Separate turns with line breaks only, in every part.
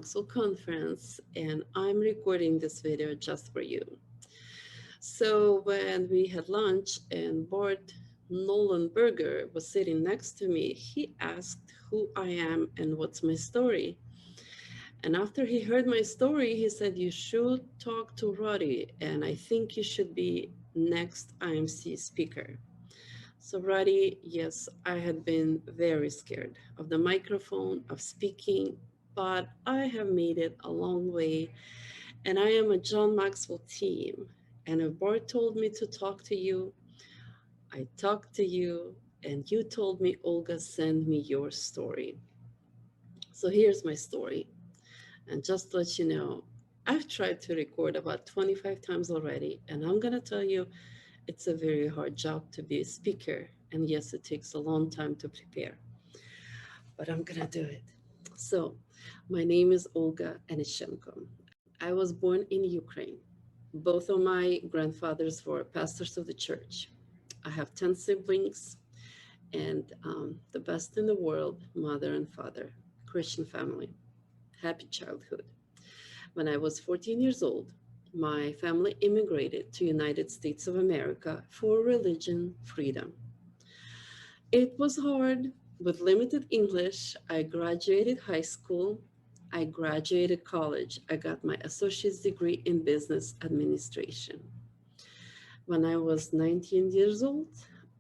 Maxwell conference, and I'm recording this video just for you. So when we had lunch and Bart Nolenberger was sitting next to me, he asked who I am and what's my story. And after he heard my story, he said, you should talk to Roddy, and I think you should be next IMC speaker. So Roddy, yes, I had been very scared of the microphone, of speaking, but I have made it a long way, and I am a John Maxwell team. And if Bart told me to talk to you, I talked to you, and you told me, Olga, send me your story. So here's my story. And just to let you know, I've tried to record about 25 times already, and I'm gonna tell you, it's a very hard job to be a speaker. And yes, it takes a long time to prepare, but I'm gonna do it. So my name is Olga Anishenko. I was born in Ukraine. Both of my grandfathers were pastors of the church. I have 10 siblings and the best in the world, mother and father, Christian family, happy childhood. When I was 14 years old, my family immigrated to United States of America for religion freedom. It was hard with limited English. I graduated high school. I graduated college. I got my associate's degree in business administration. When I was 19 years old,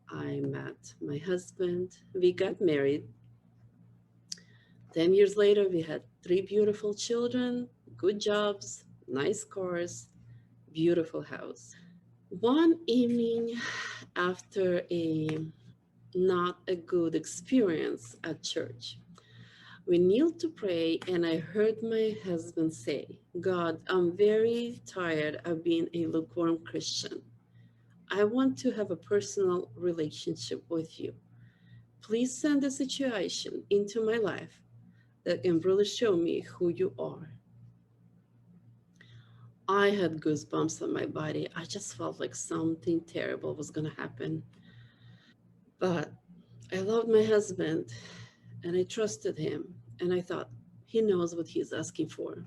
I met my husband. We got married. 10 years later, we had 3 beautiful children, good jobs, nice cars, beautiful house. One evening after not a good experience at church, we kneeled to pray, and I heard my husband say, God, I'm very tired of being a lukewarm Christian. I want to have a personal relationship with you. Please send a situation into my life that can really show me who you are. I had goosebumps on my body. I just felt like something terrible was going to happen. But I loved my husband, and I trusted him, and I thought, he knows what he's asking for.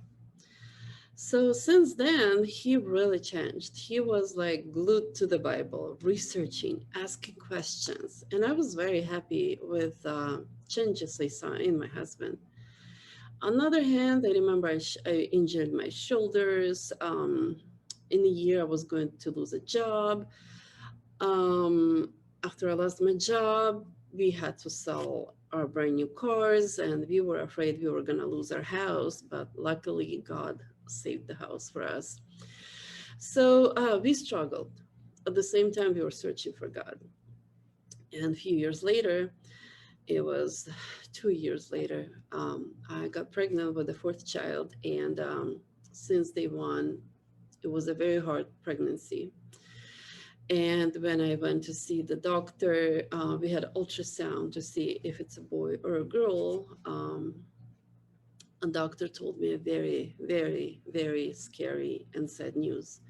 So since then, he really changed. He was like glued to the Bible, researching, asking questions. And I was very happy with changes I saw in my husband. On the other hand, I remember I injured my shoulders. In a year, I was going to lose a job. After I lost my job, we had to sell our brand new cars, and we were afraid we were going to lose our house, but luckily God saved the house for us. So we struggled. At the same time, we were searching for God. And a few years later, it was 2 years later, I got pregnant with the 4th child, and since day one, it was a very hard pregnancy. And when I went to see the doctor, we had ultrasound to see if it's a boy or a girl. A doctor told me a very, very, very scary and sad news.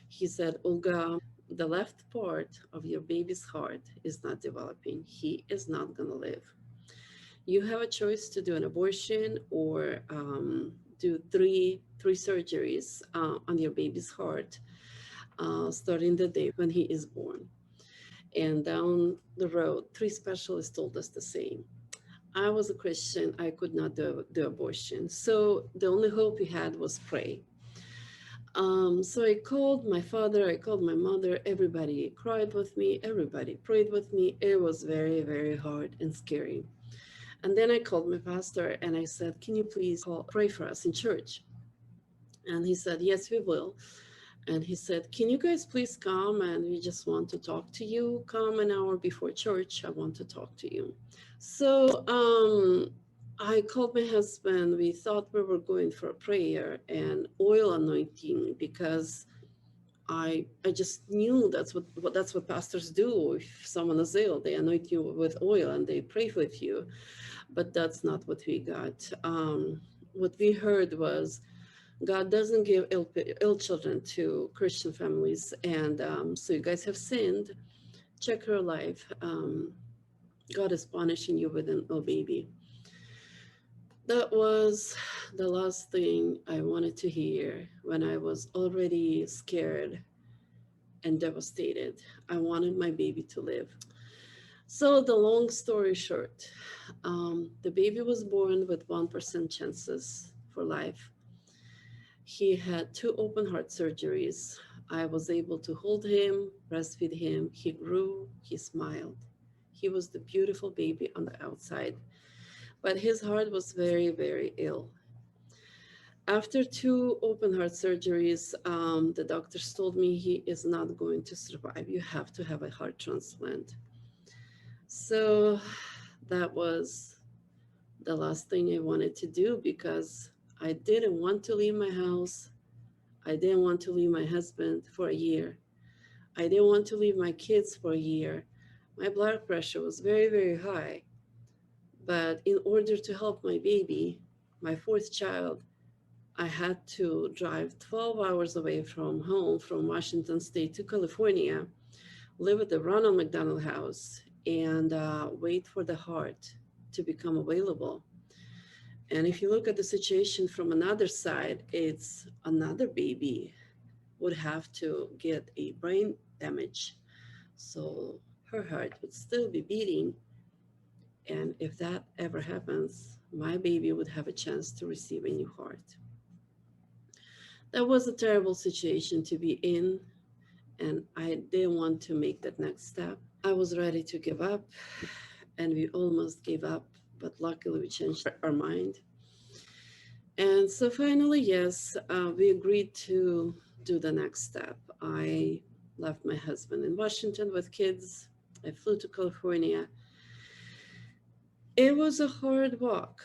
He said, Olga, the left part of your baby's heart is not developing. He is not going to live. You have a choice to do an abortion or do three surgeries on your baby's heart, starting the day when he is born. And down the road, 3 specialists told us the same. I was a Christian. I could not do abortion. So the only hope we had was pray. So I called my father, I called my mother, everybody cried with me, everybody prayed with me. It was very, very hard and scary. And then I called my pastor and I said, can you please pray for us in church? And he said, yes, we will. And he said, can you guys please come, and we just want to talk to you. Come an hour before church, I want to talk to you. So I called my husband. We thought we were going for a prayer and oil anointing, because I just knew that's what pastors do. If someone is ill, they anoint you with oil and they pray with you. But that's not what we got. What we heard was, God doesn't give ill children to Christian families. And so you guys have sinned. Check your life. God is punishing you with an ill baby. That was the last thing I wanted to hear when I was already scared and devastated. I wanted my baby to live. So, the long story short, the baby was born with 1% chances for life. He had two open heart surgeries. I was able to hold him, breastfeed him. He grew, he smiled. He was the beautiful baby on the outside, but his heart was very, very ill. After two open heart surgeries, the doctors told me he is not going to survive. You have to have a heart transplant. So that was the last thing I wanted to do because I didn't want to leave my house. I didn't want to leave my husband for a year. I didn't want to leave my kids for a year. My blood pressure was very, very high. But in order to help my baby, my fourth child, I had to drive 12 hours away from home from Washington State to California, live at the Ronald McDonald House, and wait for the heart to become available. And if you look at the situation from another side, it's another baby would have to get a brain damage. So her heart would still be beating. And if that ever happens, my baby would have a chance to receive a new heart. That was a terrible situation to be in, and I didn't want to make that next step. I was ready to give up, and we almost gave up, but luckily we changed our mind. And so finally, yes, we agreed to do the next step. I left my husband in Washington with kids. I flew to California. It was a hard walk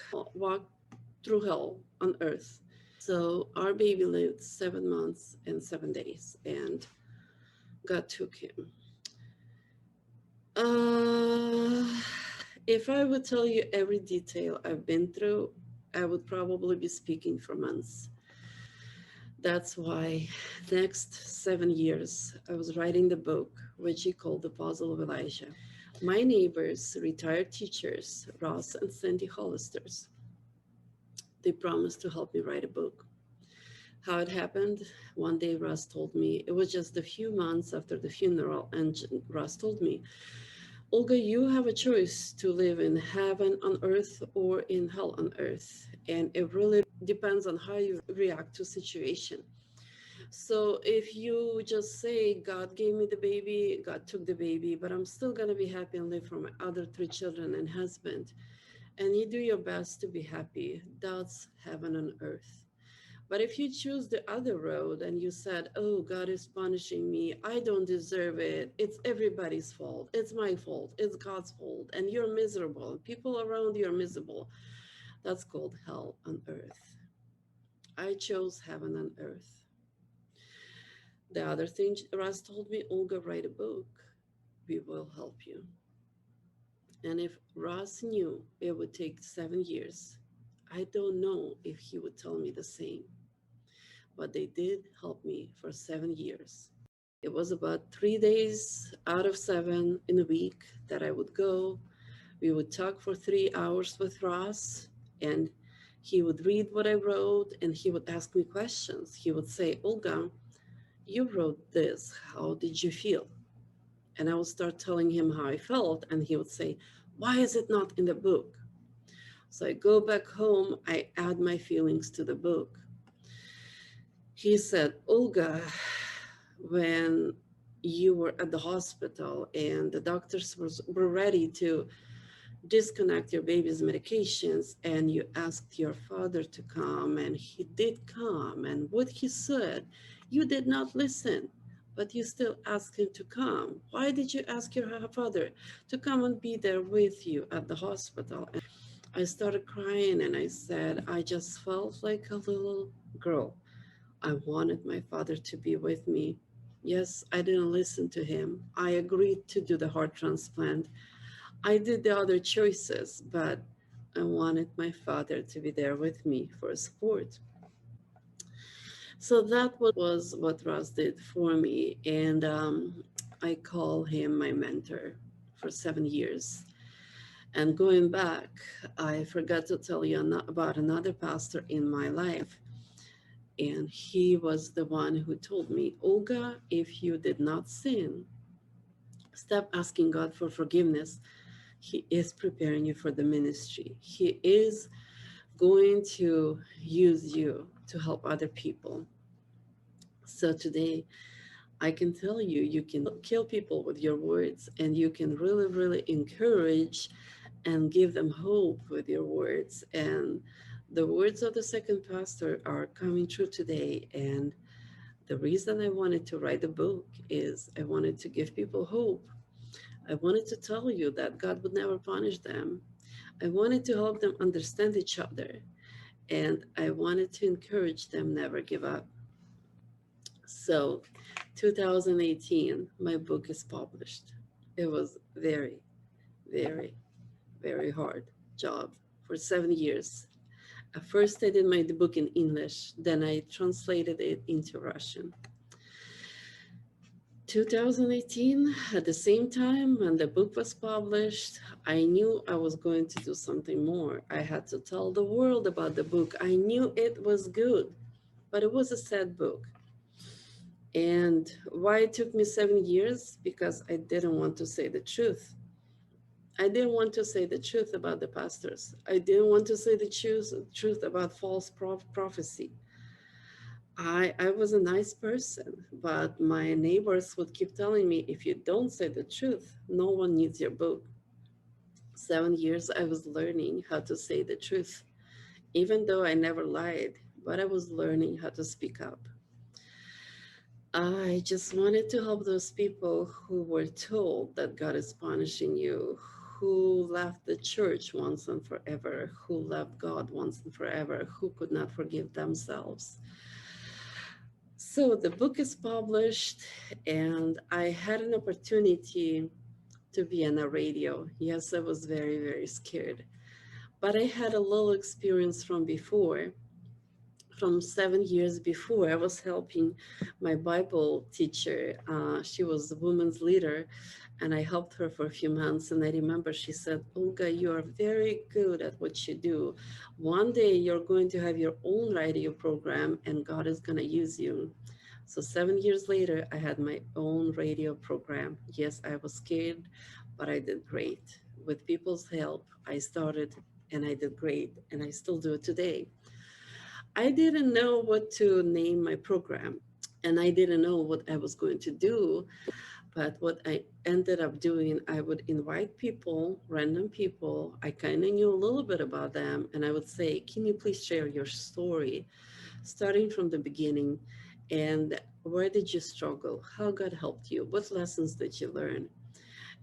through hell on earth. So our baby lived 7 months and 7 days, and God took him. If I would tell you every detail I've been through, I would probably be speaking for months. That's why next 7 years I was writing the book, which he called The Puzzle of Elijah. My neighbors, retired teachers, Ross and Sandy Hollisters, they promised to help me write a book. How it happened, one day Ross told me, it was just a few months after the funeral, and Ross told me, Olga, you have a choice to live in heaven on earth or in hell on earth. And it really depends on how you react to a situation. So if you just say, God gave me the baby, God took the baby, but I'm still going to be happy and live for my other three children and husband, and you do your best to be happy, that's heaven on earth. But if you choose the other road and you said, oh, God is punishing me, I don't deserve it, it's everybody's fault, it's my fault, it's God's fault, and you're miserable, people around you are miserable, that's called hell on earth. I chose heaven on earth. The other thing Russ told me, Olga, write a book, we will help you. And if Ross knew it would take 7 years, I don't know if he would tell me the same. But they did help me for 7 years. It was about 3 days out of 7 in a week that I would go. We would talk for 3 hours with Ross, and he would read what I wrote, and he would ask me questions. He would say, Olga, you wrote this. How did you feel? And I would start telling him how I felt, and he would say, why is it not in the book? So I go back home, I add my feelings to the book. He said, Olga, when you were at the hospital and the doctors were ready to disconnect your baby's medications, and you asked your father to come, and he did come, and what he said, you did not listen, but you still asked him to come. Why did you ask your father to come and be there with you at the hospital? And I started crying, and I said, I just felt like a little girl. I wanted my father to be with me. Yes, I didn't listen to him. I agreed to do the heart transplant. I did the other choices, but I wanted my father to be there with me for support. So that was what Ross did for me. And I call him my mentor for 7 years. And going back, I forgot to tell you about another pastor in my life. And he was the one who told me, Olga, if you did not sin, stop asking God for forgiveness. He is preparing you for the ministry. He is going to use you to help other people. So today, I can tell you, you can kill people with your words, and you can really, really encourage and give them hope with your words. And the words of the second pastor are coming true today. And the reason I wanted to write the book is I wanted to give people hope. I wanted to tell you that God would never punish them. I wanted to help them understand each other. And I wanted to encourage them never give up. So 2018, my book is published. It was very, very, very hard job for 7 years. At first, I did my book in English, then I translated it into Russian. 2018, at the same time when the book was published, I knew I was going to do something more. I had to tell the world about the book. I knew it was good, but it was a sad book. And why it took me 7 years? Because I didn't want to say the truth. I didn't want to say the truth about the pastors. I didn't want to say the truth about false prophecy. I was a nice person, but my neighbors would keep telling me, if you don't say the truth, no one needs your book. 7 years I was learning how to say the truth, even though I never lied, but I was learning how to speak up. I just wanted to help those people who were told that God is punishing you, who left the church once and forever, who left God once and forever, who could not forgive themselves. So the book is published, and I had an opportunity to be on a radio. Yes, I was very, very scared, but I had a little experience from before. From 7 years before, I was helping my Bible teacher. She was a woman's leader, and I helped her for a few months. And I remember she said, Olga, you are very good at what you do. One day you're going to have your own radio program, and God is going to use you. So 7 years later, I had my own radio program. Yes, I was scared, but I did great. With people's help, I started, and I did great, and I still do it today. I didn't know what to name my program, and I didn't know what I was going to do. But what I ended up doing, I would invite people, random people. I kind of knew a little bit about them, and I would say, can you please share your story, starting from the beginning, and where did you struggle? How God helped you? What lessons did you learn?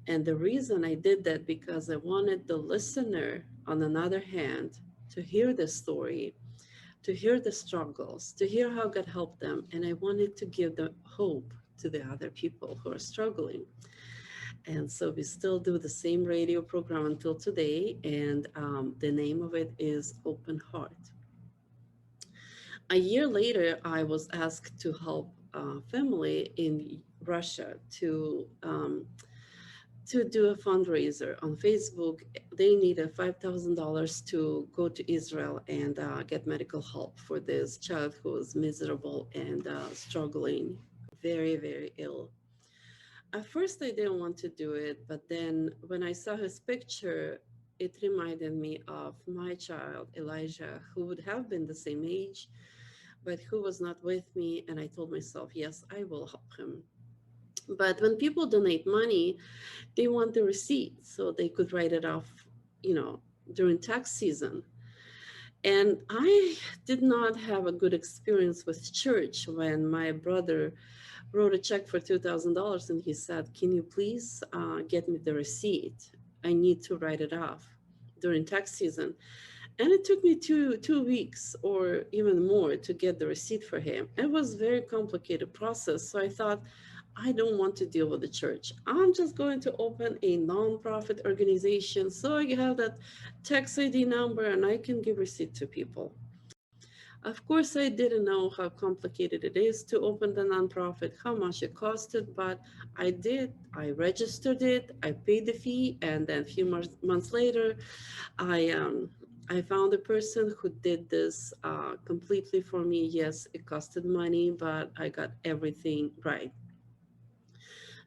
And the reason I did that, because I wanted the listener, on another hand, to hear the story, to hear the struggles, to hear how God helped them. And I wanted to give the hope to the other people who are struggling. And so we still do the same radio program until today. And the name of it is Open Heart. A year later, I was asked to help a family in Russia to do a fundraiser on Facebook. They needed $5,000 to go to Israel and get medical help for this child who was miserable and struggling, very, very ill. At first, I didn't want to do it, but then when I saw his picture, it reminded me of my child, Elijah, who would have been the same age, but who was not with me. And I told myself, yes, I will help him. But when people donate money, they want the receipt so they could write it off, during tax season. And I did not have a good experience with church when my brother wrote a check for $2,000 and he said, can you please get me the receipt? I need to write it off during tax season. And it took me two weeks or even more to get the receipt for him. It was a very complicated process. So I thought, I don't want to deal with the church. I'm just going to open a nonprofit organization so I have that tax ID number and I can give receipt to people. Of course, I didn't know how complicated it is to open the nonprofit, how much it costed, but I did. I registered it, I paid the fee, and then a few months later, I found a person who did this completely for me. Yes, it costed money, but I got everything right.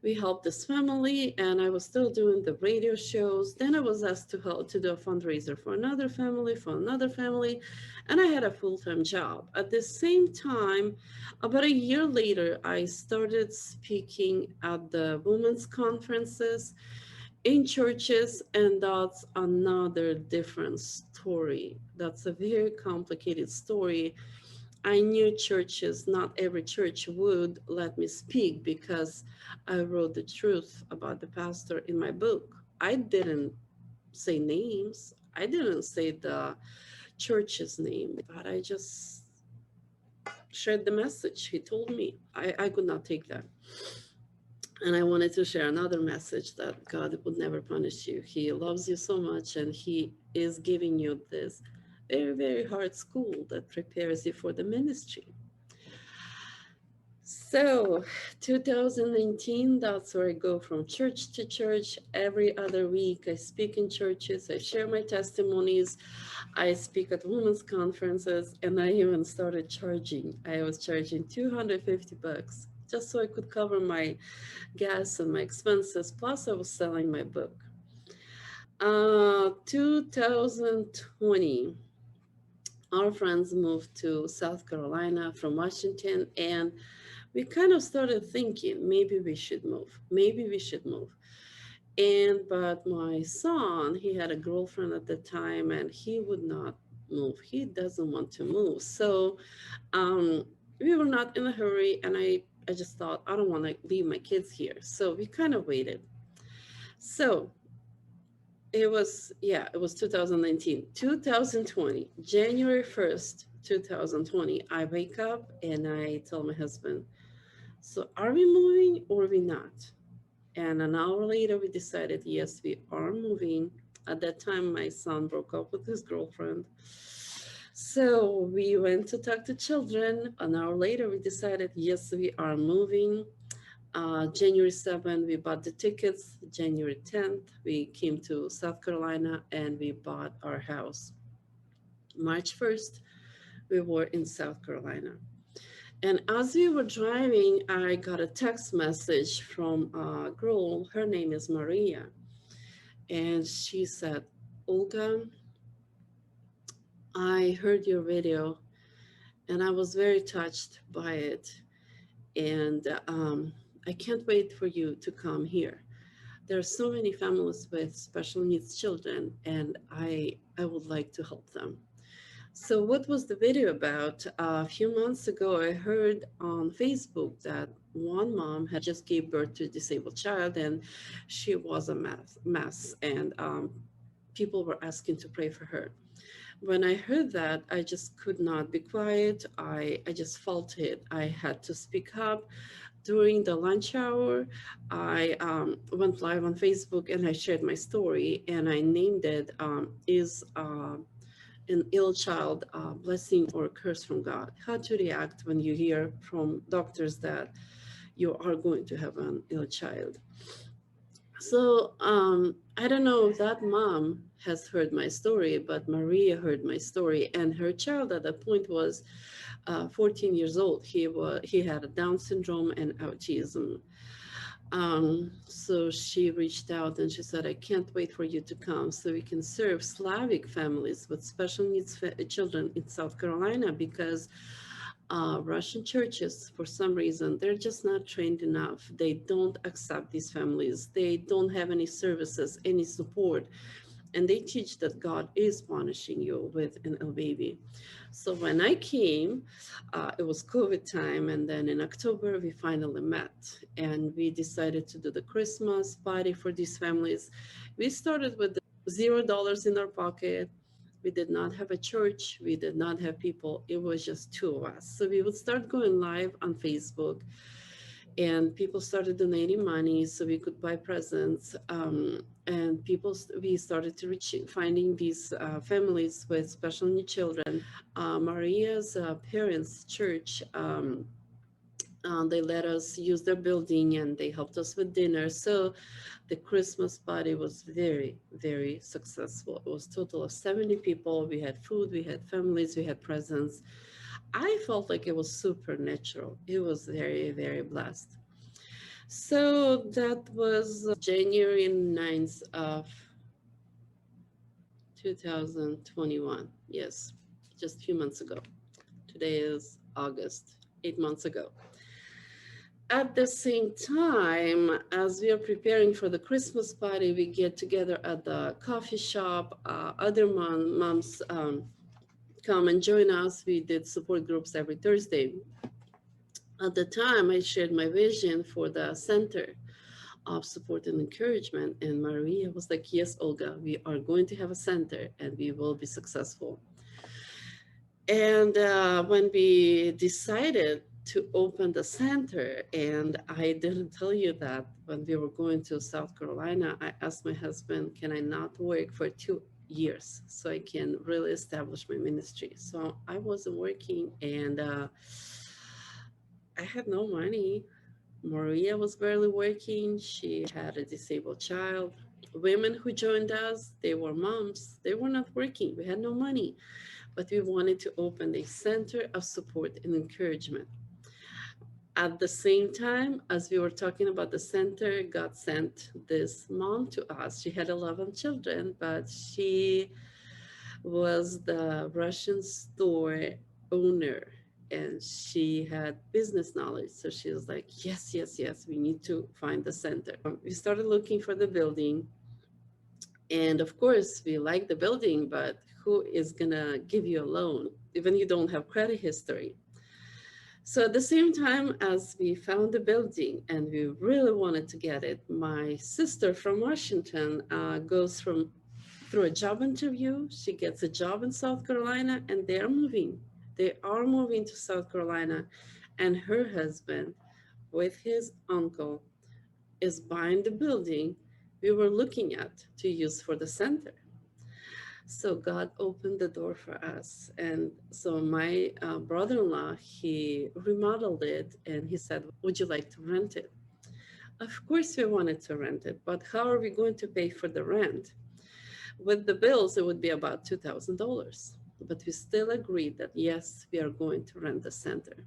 We helped this family, and I was still doing the radio shows. Then I was asked to help to do a fundraiser for another family, and I had a full-time job. At the same time, about a year later, I started speaking at the women's conferences in churches, and that's another different story. That's a very complicated story. I knew churches, not every church would let me speak because I wrote the truth about the pastor in my book. I didn't say names, I didn't say the church's name, but I just shared the message he told me. I could not take that. And I wanted to share another message that God would never punish you. He loves you so much, and He is giving you this very, very hard school that prepares you for the ministry. So 2019, that's where I go from church to church. Every other week, I speak in churches, I share my testimonies, I speak at women's conferences, and I even started charging. I was charging $250 just so I could cover my gas and my expenses. Plus, I was selling my book. 2020, our friends moved to South Carolina from Washington, and we kind of started thinking maybe we should move. Maybe we should move. But my son, he had a girlfriend at the time, and he would not move. He doesn't want to move. So we were not in a hurry, and I just thought, I don't want to leave my kids here. So we kind of waited. So it was 2019. 2020, January 1st, 2020, I wake up and I tell my husband, so are we moving or are we not? And an hour later, we decided, yes, we are moving. At that time, my son broke up with his girlfriend. So we went to talk to children. An hour later, we decided, yes, we are moving. January 7th, we bought the tickets. January 10th, we came to South Carolina and we bought our house. March 1st, we were in South Carolina. And as we were driving, I got a text message from a girl. Her name is Maria. And she said, Olga, I heard your video and I was very touched by it. And I can't wait for you to come here. There are so many families with special needs children, and I would like to help them. So what was the video about? A few months ago, I heard on Facebook that one mom had just gave birth to a disabled child, and she was a mess, and people were asking to pray for her. When I heard that, I just could not be quiet. I just felt it. I had to speak up. During the lunch hour, I went live on Facebook and I shared my story, and I named it, Is an ill child blessing or a curse from God? How to react when you hear from doctors that you are going to have an ill child. So I don't know if that mom has heard my story, but Maria heard my story, and her child at that point was 14 years old. He had a Down syndrome and autism. So she reached out and she said, I can't wait for you to come so we can serve Slavic families with special needs children in South Carolina, because Russian churches, for some reason, they're just not trained enough. They don't accept these families. They don't have any services, any support. And they teach that God is punishing you with an ill baby. So when I came, it was COVID time. And then in October, we finally met. And we decided to do the Christmas party for these families. We started with $0 in our pocket. We did not have a church. We did not have people. It was just two of us. So we would start going live on Facebook. and people started donating money so we could buy presents. And we started to finding these families with special needs children. Maria's parents' church, they let us use their building and they helped us with dinner. So the Christmas party was very, very successful. It was a total of 70 people. We had food, we had families, we had presents. I felt like it was supernatural. It was very, very blessed. So that was January 9th of 2021. Yes, just a few months ago. Today is August, 8 months ago. At the same time, as we are preparing for the Christmas party, we get together at the coffee shop. Other moms come and join us. We did support groups every Thursday. At the time, I shared my vision for the center of support and encouragement, and Maria was like, yes, Olga, we are going to have a center and we will be successful. And when we decided to open the center, and I didn't tell you that when we were going to South Carolina, I asked my husband, can I not work for 2 years so I can really establish my ministry? So I wasn't working, and I had no money. Maria was barely working. She had a disabled child. Women who joined us, they were moms. They were not working. We had no money, but we wanted to open a center of support and encouragement. At the same time, as we were talking about the center, God sent this mom to us. She had 11 children, but she was the Russian store owner and she had business knowledge. So she was like, yes, yes, yes, we need to find the center. We started looking for the building. And of course, we like the building, but who is gonna give you a loan, even you don't have credit history? So at the same time as we found the building and we really wanted to get it, my sister from Washington goes through a job interview. She gets a job in South Carolina and they are moving. They are moving to South Carolina, and her husband with his uncle is buying the building we were looking at to use for the center. So God opened the door for us. And so my brother-in-law, he remodeled it and he said, would you like to rent it? Of course we wanted to rent it, but how are we going to pay for the rent? With the bills, it would be about $2,000. But we still agreed that yes, we are going to rent the center.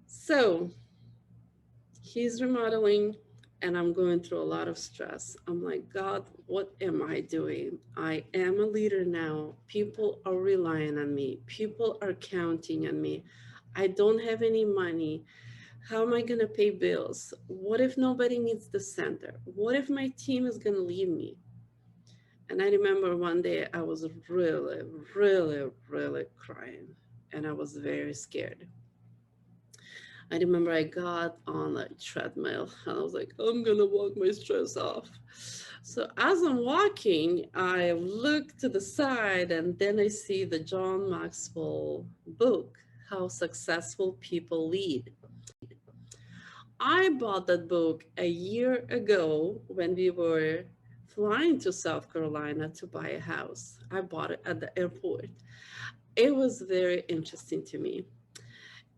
So he's remodeling and I'm going through a lot of stress. I'm like, God, what am I doing? I am a leader now. People are relying on me. People are counting on me. I don't have any money. How am I going to pay bills? What if nobody needs the center? What if my team is going to leave me? And I remember one day I was really, really, really crying and I was very scared. I remember I got on a treadmill and I was like, I'm gonna walk my stress off. So as I'm walking, I look to the side and then I see the John Maxwell book, How Successful People Lead. I bought that book a year ago when we were flying to South Carolina to buy a house. I bought it at the airport. It was very interesting to me.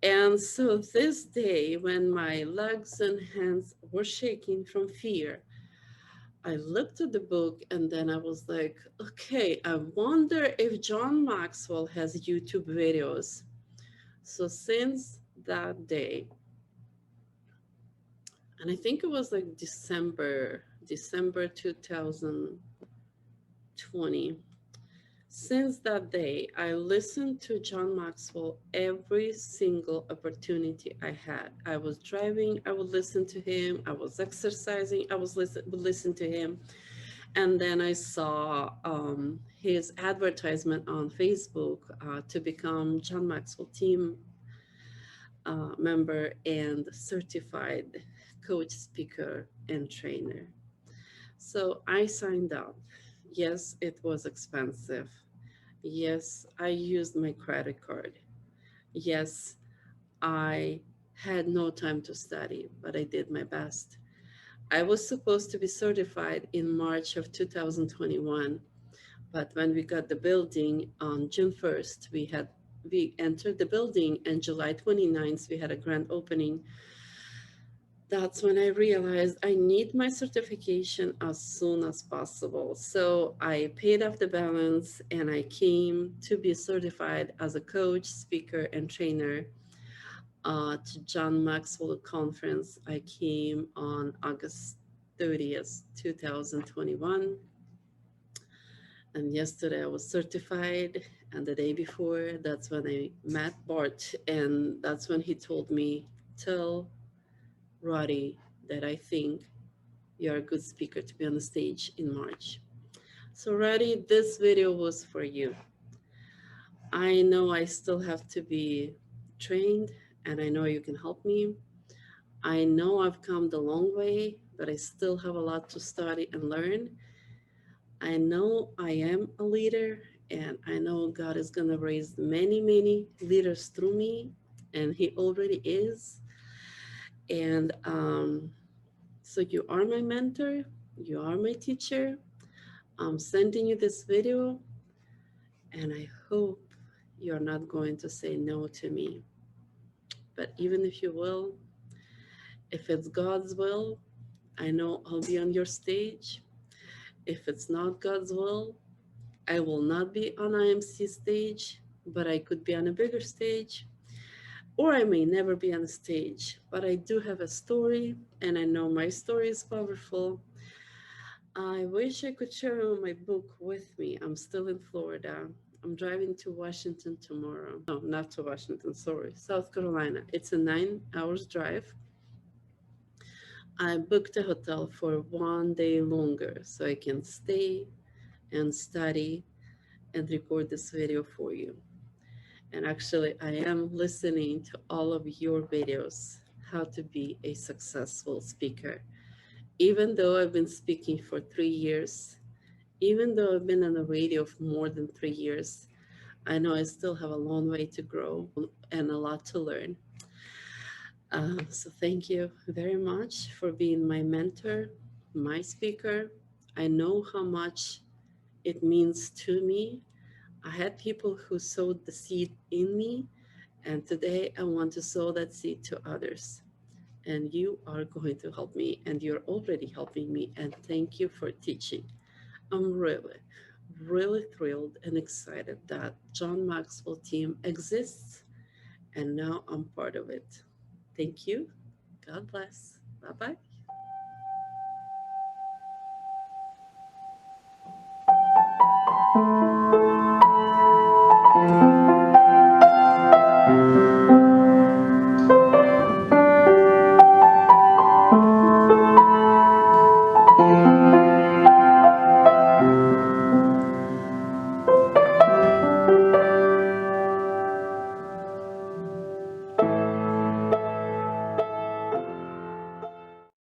And so this day, when my legs and hands were shaking from fear, I looked at the book and then I was like, okay, I wonder if John Maxwell has YouTube videos. So since that day, and I think it was like December 2020, since that day, I listened to John Maxwell every single opportunity I had. I was driving, I would listen to him. I was exercising, I would listen to him. And then I saw his advertisement on Facebook to become John Maxwell team member and certified coach, speaker, and trainer. So I signed up. Yes, it was expensive. Yes, I used my credit card. Yes, I had no time to study, but I did my best. I was supposed to be certified in March of 2021, but when we got the building on June 1st, we entered the building, and July 29th, we had a grand opening. That's when I realized I need my certification as soon as possible. So I paid off the balance and I came to be certified as a coach, speaker, and trainer to John Maxwell conference. I came on August 30th, 2021. And yesterday I was certified. And the day before, that's when I met Bart. And that's when he told me, tell Roddy that I think you're a good speaker to be on the stage in March. So Roddy, this video was for you. I know I still have to be trained, and I know you can help me. I know I've come the long way, but I still have a lot to study and learn. I know I am a leader, and I know God is going to raise many, many leaders through me, and He already is. And so you are my mentor, you are my teacher. I'm sending you this video, and I hope you're not going to say no to me. But even if you will, if it's God's will, I know I'll be on your stage. If it's not God's will, I will not be on IMC stage, but I could be on a bigger stage, or I may never be on a stage, but I do have a story, and I know my story is powerful. I wish I could share my book with me. I'm still in Florida. I'm driving to Washington tomorrow. No, not to Washington, sorry, South Carolina. It's a 9 hours drive. I booked a hotel for 1 day longer so I can stay and study and record this video for you. And actually, I am listening to all of your videos, how to be a successful speaker. Even though I've been speaking for 3 years, even though I've been on the radio for more than 3 years, I know I still have a long way to grow and a lot to learn. So thank you very much for being my mentor, my speaker. I know how much it means to me. I had people who sowed the seed in me, and today I want to sow that seed to others. And you are going to help me, and you're already helping me, and thank you for teaching. I'm really, really thrilled and excited that John Maxwell team exists, and now I'm part of it. Thank you. God bless. Bye-bye.